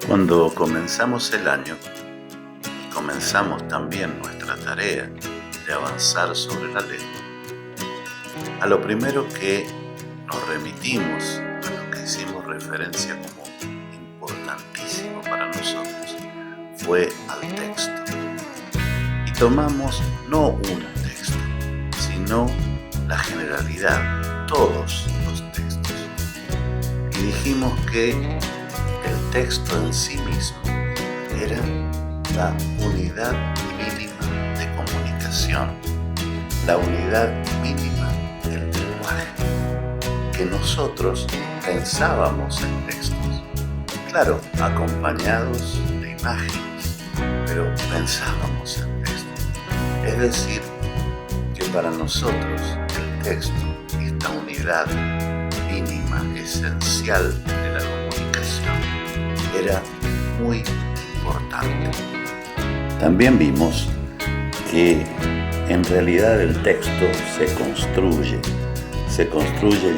Cuando comenzamos el año y comenzamos también nuestra tarea de avanzar sobre la lengua, a lo primero que nos remitimos, a lo que hicimos referencia como importantísimo para nosotros, fue al texto. Y tomamos no un texto, sino la generalidad, todos los textos. Y dijimos que el texto en sí mismo era la unidad mínima de comunicación, la unidad mínima del lenguaje, que nosotros pensábamos en textos, claro, acompañados de imágenes, pero pensábamos en textos. Es decir, que para nosotros el texto, esta unidad mínima, esencial de la comunicación, era muy importante. También vimos que en realidad el texto se construye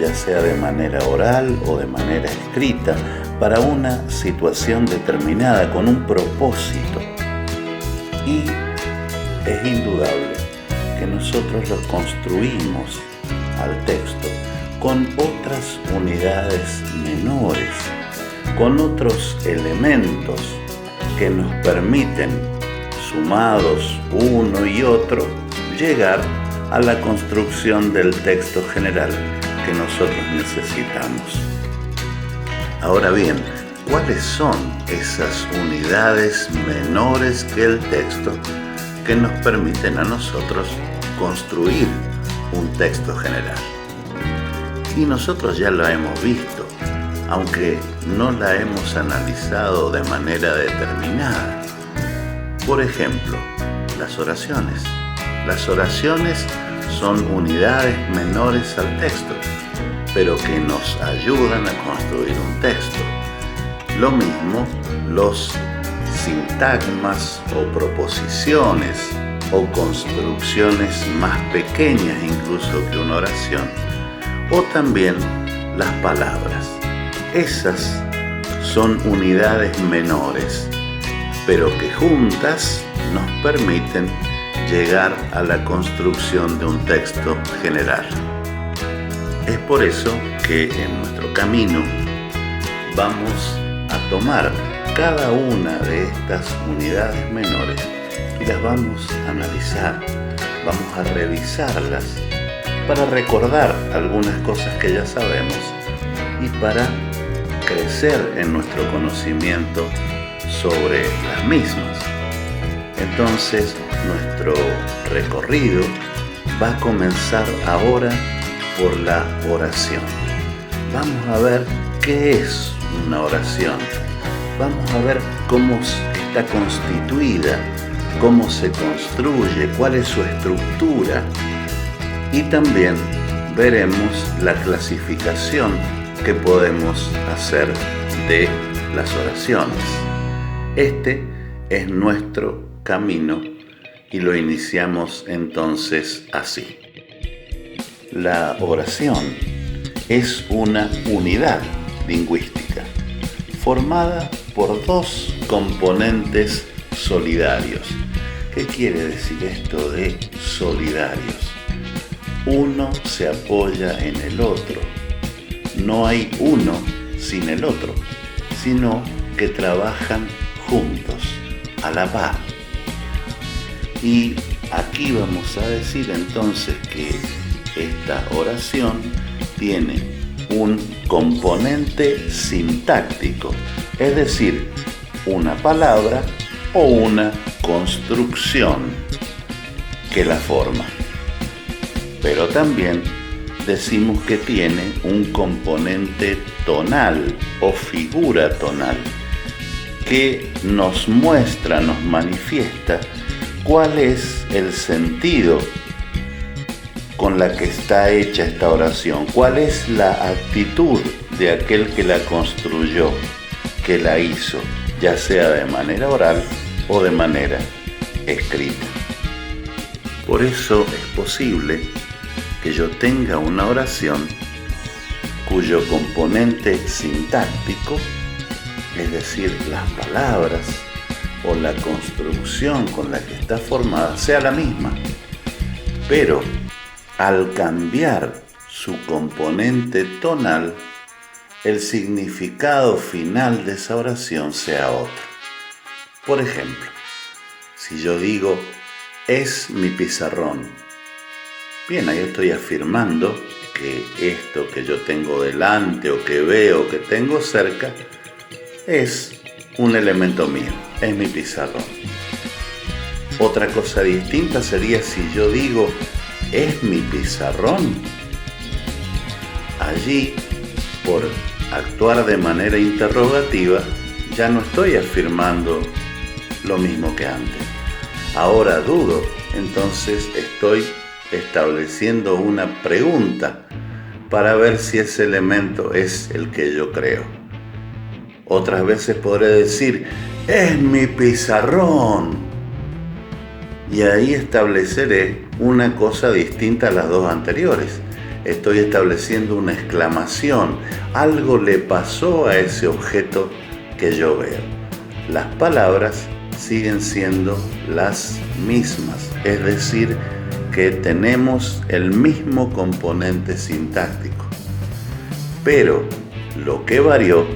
ya sea de manera oral o de manera escrita para una situación determinada, con un propósito. Y es indudable que nosotros lo construimos al texto con otras unidades menores, con otros elementos que nos permiten, sumados uno y otro, llegar a la construcción del texto general que nosotros necesitamos. Ahora bien, ¿cuáles son esas unidades menores que el texto que nos permiten a nosotros construir un texto general? Y nosotros ya lo hemos visto, aunque no la hemos analizado de manera determinada. Por ejemplo, las oraciones. Las oraciones son unidades menores al texto, pero que nos ayudan a construir un texto. Lo mismo los sintagmas o proposiciones o construcciones más pequeñas incluso que una oración, o también las palabras. Esas son unidades menores, pero que juntas nos permiten llegar a la construcción de un texto general. Es por eso que en nuestro camino vamos a tomar cada una de estas unidades menores y las vamos a analizar, vamos a revisarlas para recordar algunas cosas que ya sabemos y para crecer en nuestro conocimiento sobre las mismas. Entonces, nuestro recorrido va a comenzar ahora por la oración. Vamos a ver qué es una oración. Vamos a ver cómo está constituida, cómo se construye, cuál es su estructura. Y también veremos la clasificación que podemos hacer de las oraciones. Este es nuestro camino y lo iniciamos entonces así. La oración es una unidad lingüística formada por dos componentes solidarios. ¿Qué quiere decir esto de solidarios? Uno se apoya en el otro. No hay uno sin el otro, sino que trabajan juntos, a la par. Y aquí vamos a decir entonces que esta oración tiene un componente sintáctico, es decir, una palabra o una construcción que la forma. Pero también decimos que tiene un componente tonal o figura tonal que nos muestra, nos manifiesta cuál es el sentido con la que está hecha esta oración, cuál es la actitud de aquel que la construyó, que la hizo, ya sea de manera oral o de manera escrita. Por eso es posible que yo tenga una oración cuyo componente sintáctico es decir, las palabras o la construcción con la que está formada, sea la misma. Pero al cambiar su componente tonal, el significado final de esa oración sea otro. Por ejemplo, si yo digo, es mi pizarrón, bien, ahí estoy afirmando que esto que yo tengo delante o que veo, que tengo cerca, es un elemento mío, es mi pizarrón. Otra cosa distinta sería si yo digo, es mi pizarrón. Allí, por actuar de manera interrogativa, ya no estoy afirmando lo mismo que antes. Ahora dudo, entonces estoy estableciendo una pregunta para ver si ese elemento es el que yo creo. Otras veces podré decir, es mi pizarrón. Y ahí estableceré una cosa distinta a las dos anteriores. Estoy estableciendo una exclamación. Algo le pasó a ese objeto que yo veo. Las palabras siguen siendo las mismas, es decir, que tenemos el mismo componente sintáctico. Pero lo que varió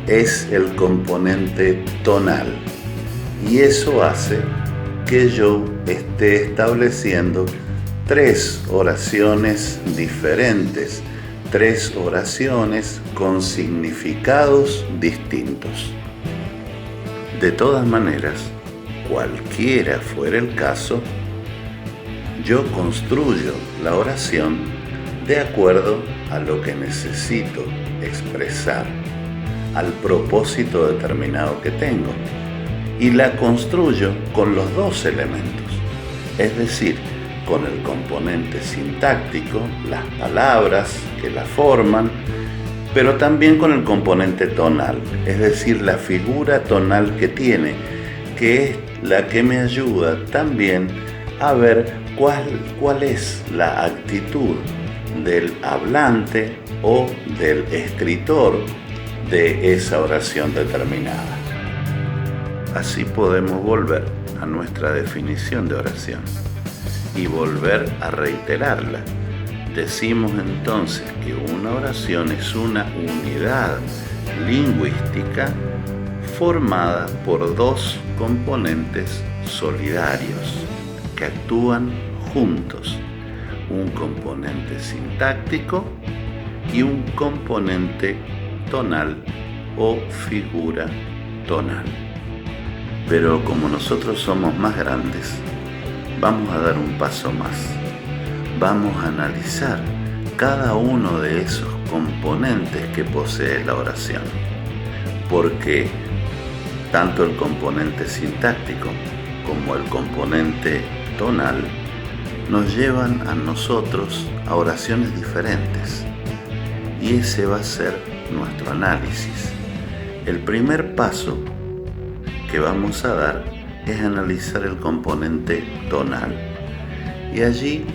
es el componente tonal. Y eso hace que yo esté estableciendo 3 oraciones diferentes, 3 oraciones con significados distintos. De todas maneras, cualquiera fuera el caso, yo construyo la oración de acuerdo a lo que necesito expresar, al propósito determinado que tengo, y la construyo con los 2 elementos, es decir, con el componente sintáctico, las palabras que la forman, pero también con el componente tonal, es decir, la figura tonal que tiene, que es la que me ayuda también a ver cuál es la actitud del hablante o del escritor de esa oración determinada. Así podemos volver a nuestra definición de oración y volver a reiterarla. Decimos entonces que una oración es una unidad lingüística formada por 2 componentes solidarios que actúan juntos, un componente sintáctico y un componente tonal o figura tonal. Pero como nosotros somos más grandes, vamos a dar un paso más. Vamos a analizar cada uno de esos componentes que posee la oración, porque tanto el componente sintáctico como el componente tonal nos llevan a nosotros a oraciones diferentes, y ese va a ser nuestro análisis. El primer paso que vamos a dar es analizar el componente tonal, y allí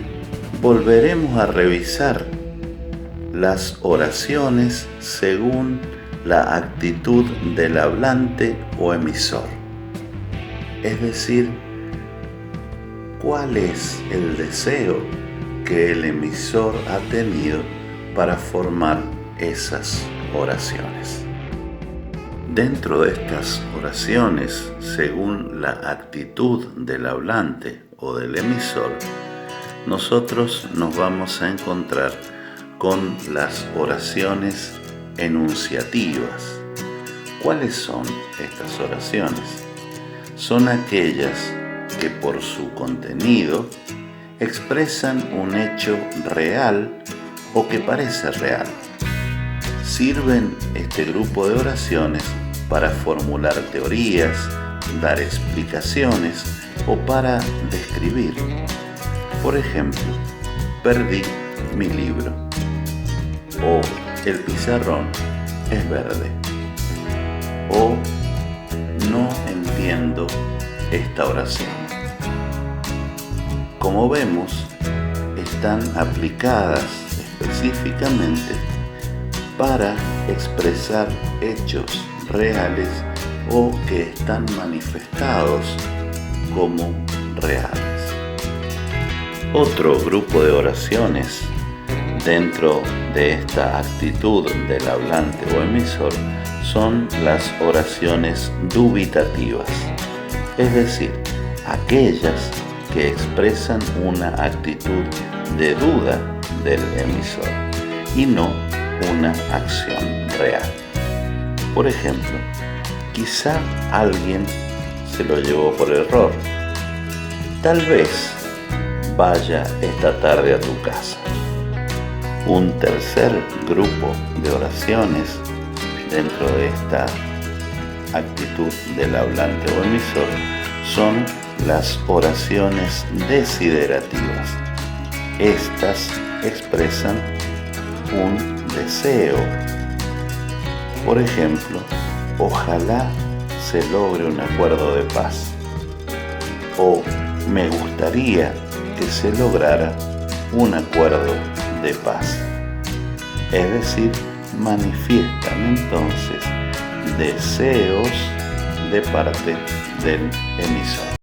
volveremos a revisar las oraciones según la actitud del hablante o emisor. Es decir, cuál es el deseo que el emisor ha tenido para formar esas oraciones. Dentro de estas oraciones, según la actitud del hablante o del emisor, nosotros nos vamos a encontrar con las oraciones enunciativas. ¿Cuáles son estas oraciones? Son aquellas que por su contenido expresan un hecho real o que parece real. Sirven este grupo de oraciones para formular teorías, dar explicaciones o para describir. Por ejemplo, perdí mi libro, o el pizarrón es verde, o no entiendo esta oración. Como vemos, están aplicadas específicamente para expresar hechos reales o que están manifestados como reales. Otro grupo de oraciones dentro de esta actitud del hablante o emisor son las oraciones dubitativas, es decir, aquellas que expresan una actitud de duda del emisor y no una acción real. Por ejemplo, quizá alguien se lo llevó por error. Tal vez vaya esta tarde a tu casa. Un tercer grupo de oraciones dentro de esta actitud del hablante o emisor son las oraciones desiderativas. Estas expresan un deseo. Por ejemplo, ojalá se logre un acuerdo de paz. O me gustaría que se lograra un acuerdo de paz. Es decir, manifiestan entonces deseos de parte del emisor.